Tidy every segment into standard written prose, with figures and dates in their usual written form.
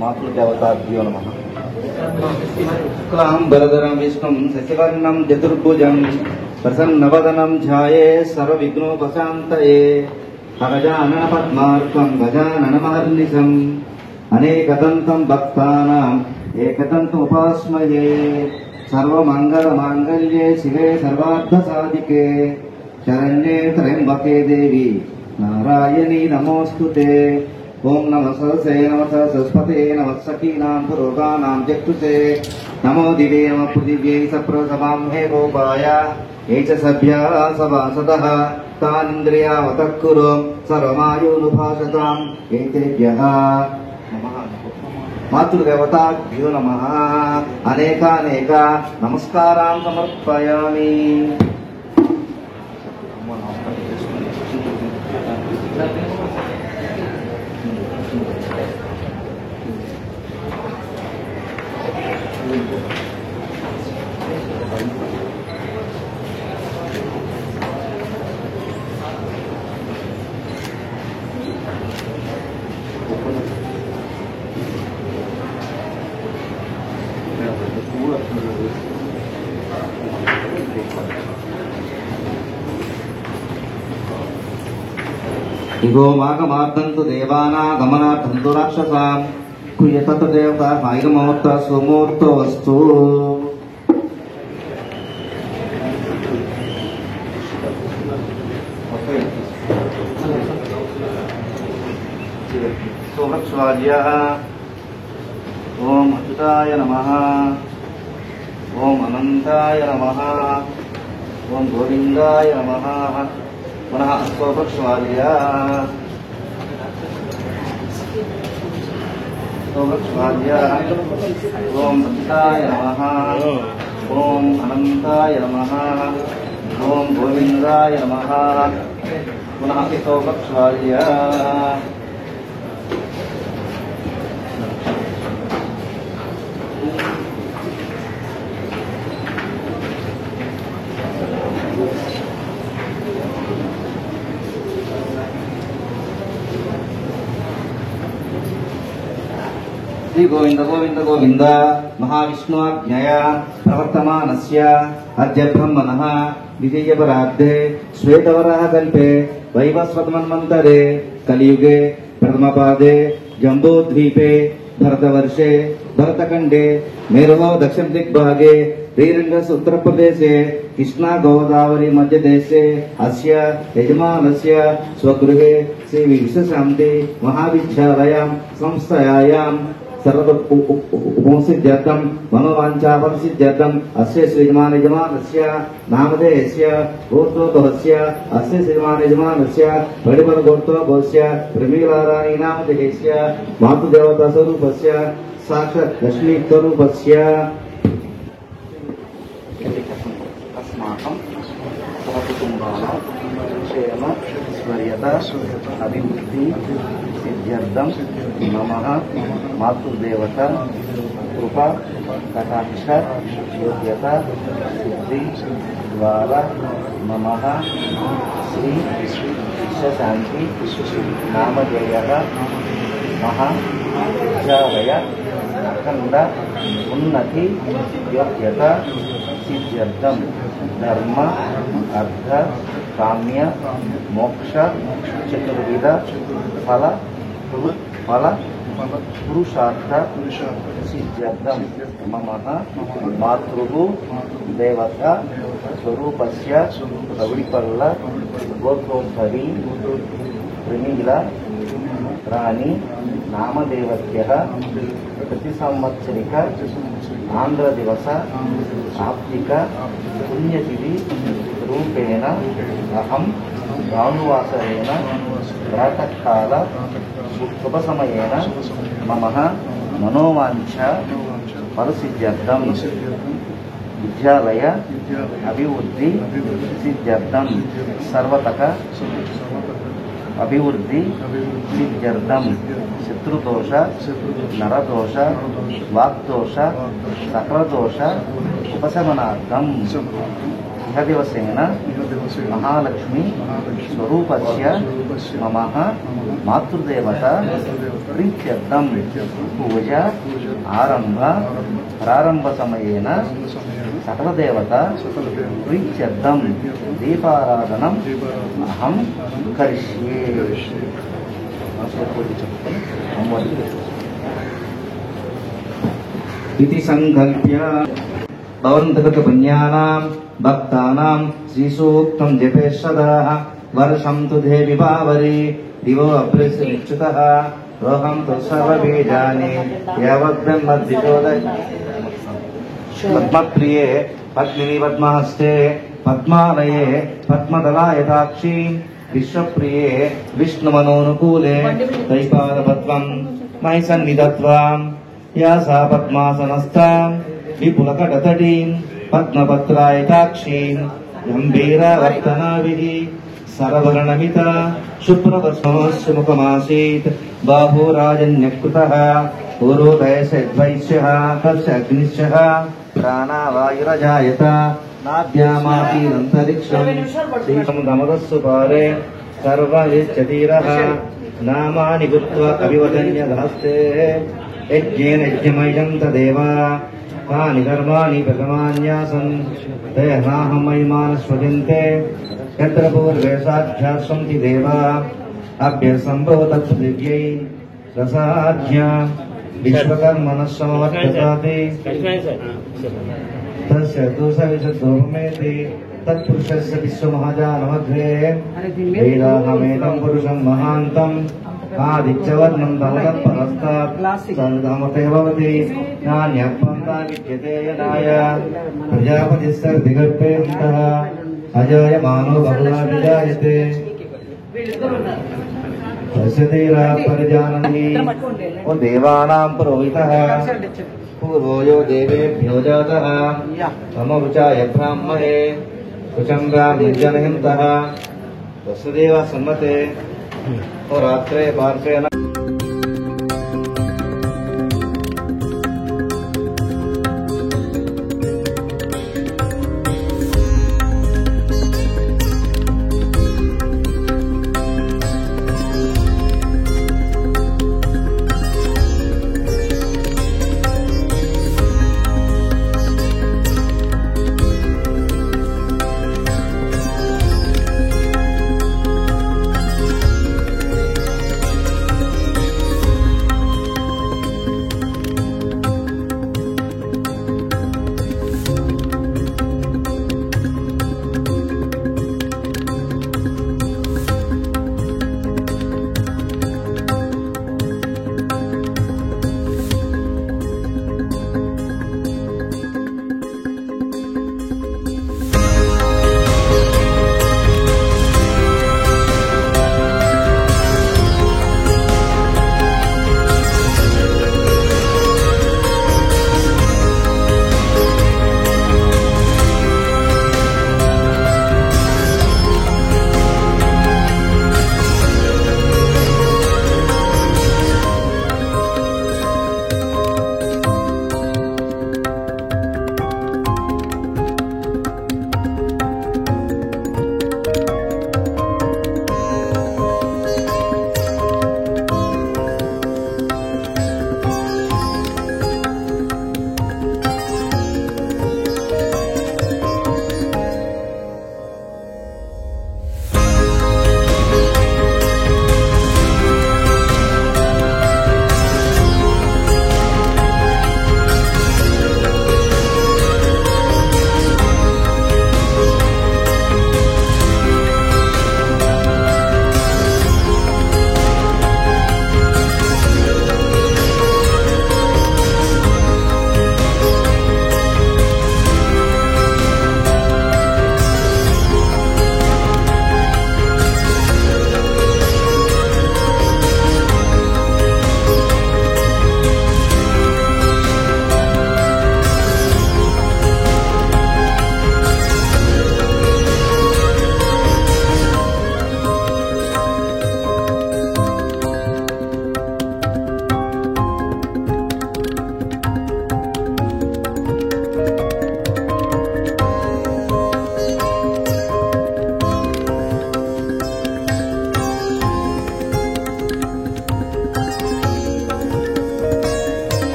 మాతృదేవతాభ్యో నమః. శుక్లాం వరదరం విష్ణుం శశివర్ణం చతుర్భుజం ప్రసన్నవదనం ధ్యాయే సర్వవిఘ్నోపశాంతయే. అగజానన పద్మార్కం గజాననమహర్నిశం అనేకదంతం భక్తానాం ఏకదంతం ఉపాస్మయే. సర్వమంగళమాంగళ్యే శివే సర్వార్థసాధికే శరణ్యే త్ర్యంబకే దేవి నారాయణీ నమోస్తుతే. ఓం నమ సరసే నమ సరస్వతే నమ సఖీనాం పురోగానాం చక్షుషే నమో దివే నమ పృథివ్యై సప్రసవాం హే గోపాయ ఏ చ సభ్యా సవాసదః తానింద్రియావతః కురు సర్వమాయోనుభాషతాం ఏతేభ్యః నమః. మాతృదేవతాభ్యో నమః. అనేకానేక నమస్కారాన్ సమర్పయామి. ఇగో మాఘమార్దంతు దేవానాగమనార్థంతు రాక్షసాం కుయతత దేవత హాయిగమూర్త సుమూర్తో వస్తు. సోమక్షవార్యః. ఓం అచ్యుతాయ నమః. ఓం అనంతాయ నమః. ఓం గోవిందాయ నమః. పునః సోమక్షవార్య. సోమక్షవార్య. ఓం అచ్యుతాయ నమః. ఓం అనంతాయ నమః. ఓం గోవిందాయ నమః. పునః సోమక్షవార్య. శ్రీ గోవింద గోవింద గోవింద. మహావిష్ణుజ్ఞయా ప్రవర్తమానస్య అద్య బ్రహ్మణః విజయపరాబ్ధే శ్వేతవరాహ కల్పే వైవస్వతమన్వంతరే కలియుగే ప్రథమపాదే జంబూద్వీపే భరతవర్షే భరతఖండే మేరవో దక్షిణ దిగ్భాగే శ్రీరంగస్ ఉత్తరప్రదేశే కృష్ణా గోదావరి మధ్యదేశే అస్య యజమానస్య స్వగృహే శ్రీ విశ్వశాంతి మహావిద్యాలయాం సంస్థయాయాం సర్వోపసిద్ధ్యర్థం మనోవాంఛాపరిసిద్ధ్యర్థం అస్య శ్రీయజమానస్య నామధేయస్య గోత్రోద్భవస్య అస్య శ్రీయజమానస్య పడిపద గోత్రోద్భవస్య ప్రమీలారాణి నామధేయస్య మాతృదేవతా స్వరూపస్య సాక్షాత్ లక్ష్మీ స్వరూపస్య అస్మాకం సహకుటుంబానాం క్షేమ స్వర్యత అభివృద్ధి సిద్ధ్యర్థం నమః. మాతృదేవత కృప కటాక్ష యోగ్యత సిద్ధి ద్వారా నమః. శ్రీ విశ్వశాంతి నామధేయ మహావిద్యాలయ అఖండ ఉన్నతి యోగ్యత సిద్ధ్యర్థం ధర్మ అర్థ కామ్య మోక్ష చతుర్విధ ఫల పురుషార్థ సిద్ధ్యర్థం మమ మాతృ దేవత స్వరూపస్య రవిపల్ల గోత్రోద్భవి ప్రమీల రాణి నామదేవత్యః ప్రతి సంవత్సరిక ఆంధ్ర దివస ఆప్తిక పుణ్యతిథి రూపేణ అహం భానువాసరేణ ప్రాతకాల శుభసమయేన మమ మనోవాంఛ పరిసిద్ధ్యర్థం విద్యాలయ అభివృద్ధి సిద్ధ్యర్థం సర్వతక అభివృద్ధి సిద్ధ్యర్థం శత్రుదోష నరదోష వాగ్దోష సకలదోష ఉపశమనార్థం ఇహ దివసేన महालक्ष्मी स्वरूपस्य मम मातृदेवता प्रीत्यर्थं पूजा आरंभ प्रारंभ समयेन सकलदेवता प्रीत्यर्थं दीपाराधनम् अहं करिष्ये। इति संकल्प्य भवन्तकृतपुण्यानां भक्तानां श्रीसूक्तं जपेश्वरः वर्षं तु देवि भावरी दिवो अभ्यस्निश्चितः रोहं तु सर्वबीजानि यावद्ब्रह्मद्विजोदय पद्मप्रिये पद्मिनी पद्महस्ते पद्मालये पद्मदलायताक्षी विश्वप्रिये विष्णुमनोनुकूले दैपादपद्मं मयि सन्निधत्वां या सा पद्मासनस्था विपुलकटतटीं पद्मपत्रायताक्षीं गम्भीरवर्तनाभिः सरवर्णमिता शुभ्रभस्मस्य मुखमासीत् बाहुराजन्यकृतः पूर्वोदयस्य तस्य अग्निश्चः प्राणावायुरजायत नाभ्यामासीदन्तरिक्षं शीतं दमदस्सु पारे सर्वयच्छतीरः नामानि कृत्वा अभिवदन्यदास्ते यज्ञेन यज्ञमयं तदेव तानि कर्माणि प्रथमान्यासन् ते नाहमयिमानस्वजन्ते यत्र पूर्वे साध्यासन्ति देवा अभ्यसम्भव तत्पृथिव्यै रसाध्या विश्वकर्मणः समवर्तताते तस्य तु सविशद्रोपमेति तत्पुरुषस्य विश्वमहाजानमध्ये वेदाहमेतं पुरुषं महान्तम् आदित्यवर्णं तमतत्परस्तात् सङ्गमते भवति नान्यपन्था विद्यते यदाय प्रजापतिस्य दिगर्भेऽन्तः अजायमानो बहुधा विजायते तस्य धीरा परिजानन्ति वो देवानां पुरोहितः पूर्वो यो देवेभ्यो जातः ममरुचाय ब्राह्मणे कुचं ब्राह्मणजनयन्तः तस्य देवा सम्मते और रात्रे पार्श्वेन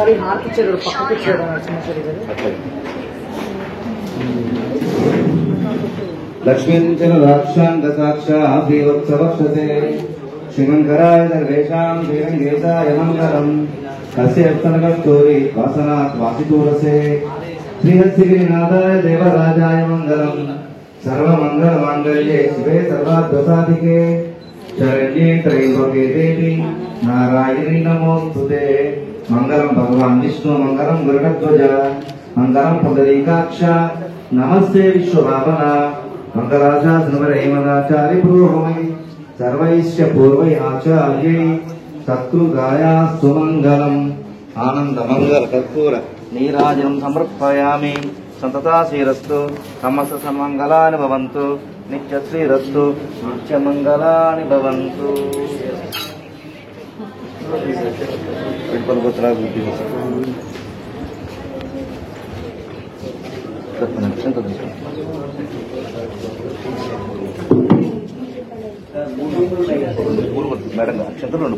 ఒకసారి హార్ట్ ఇచ్చాడు పక్కకి ఇచ్చాడు నరసింహేశ్వరి గారు. లక్ష్మీంచన రాక్షాంగ సాక్షాత్సవక్షతే శ్రీమంకరాయ సర్వేషాం శ్రీరంగేశాయ మంగళం కస్యస్తనగస్తూరి వాసనాత్ వాసితూరసే శ్రీహస్తిగిరినాథాయ దేవరాజాయ మంగళం సర్వమంగళమాంగళ్యే శివే సర్వాద్వసాధికే శరణ్యే త్రయంబకే దేవి నారాయణి నమోస్తుతే. మంగళం భగవాన్ విష్ణు మంగళం గరుడధ్వజ మంగళం పుండరీకాక్ష నమస్తే విశ్వభావన మంగళాచార్య పురోహమై సర్వైశ్చ పూర్వై ఆచార్యై సత్కృతాయాస్తు మంగళం. ఆనంద మంగళ కర్పూర నీరాజనం సమర్పయామి. సంతతాశీరస్తు సమస్త సమంగళాని భవంతు నిత్యశ్రీరస్తు నిత్యమంగళాని భవంతు. మేడం అక్షంతలు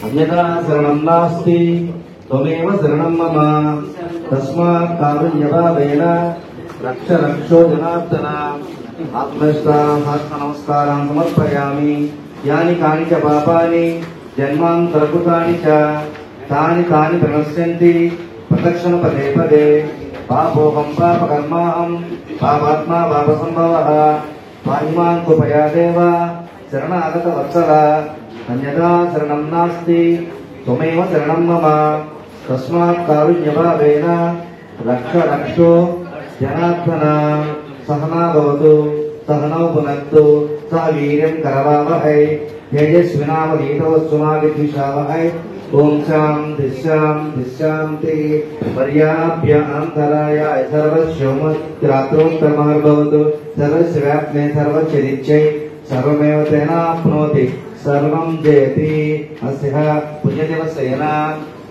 అన్యథా శరణం నాస్తి త్వమేవ శరణం మమ తస్మాత్ కారుణ్యభావేన రక్ష రక్షో జనార్దన. ఆత్మనిష్టాత్మ నమస్కారం సమర్పయామి. యాని కాని చ పాపాని జన్మాంతరకృతాని చ తాని తాని ప్రణశ్యంతి ప్రదక్షిణ పదే పదే. పాపోహం పాపకర్మాహం పాపాత్మా పాపసంభవః పాహిమాన్ కృపయా దేవ శరణాగత వత్సల. అన్యథా శరణం నాస్తి త్వమేవ శరణం మమ తస్మాత్ కారుణ్యభావేన రక్ష రక్షో జనార్దన. సహనా భవతు సహనౌ పునక్తు సహ వీర్యం కరవావహై తేజస్వినామధీతవస్తు మా విద్విషావహై. ఓం శాంతి శాంతి శాంతి. పర్యాభ్యాంతరాయాయ సర్వస్యోమరాత్రోత్తమర్భవతు సర్వస్య వ్యాప్నే సర్వస్యదిచ్చై సర్వమేవ తేనాప్నోతి సర్వం జయతి. అస్య పుణ్యదివసేన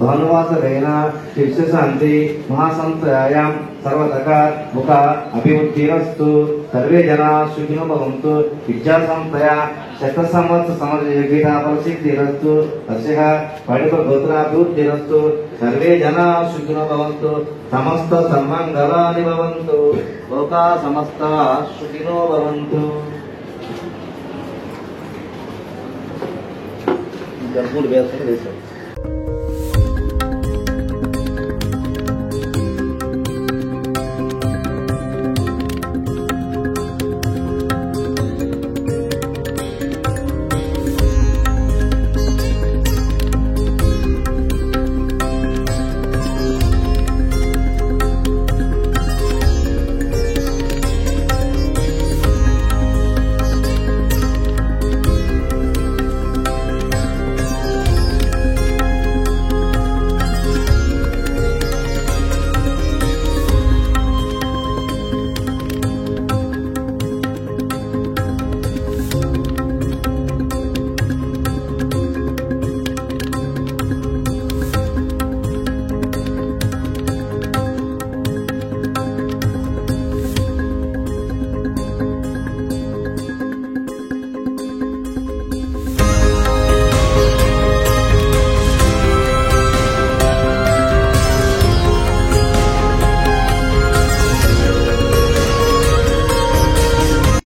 భానువాసరేణ శిక్షశాంతి మహాసంతయాం సర్వతక ముఖ అభివృద్ధిరస్తు. సర్వే జనా సుఖినో భవంతు. విద్యాసంతయా శతసంవత్సర సమృద్ధిరస్తు. అస్య పడిప గోత్రాభివృద్ధిరస్తు. సర్వే జనా సుఖినో భవంతు. సమస్త సన్మంగళాని భవంతు. లోకా సమస్త సుఖినో భవంతు. గర్భుడు వేస్తారు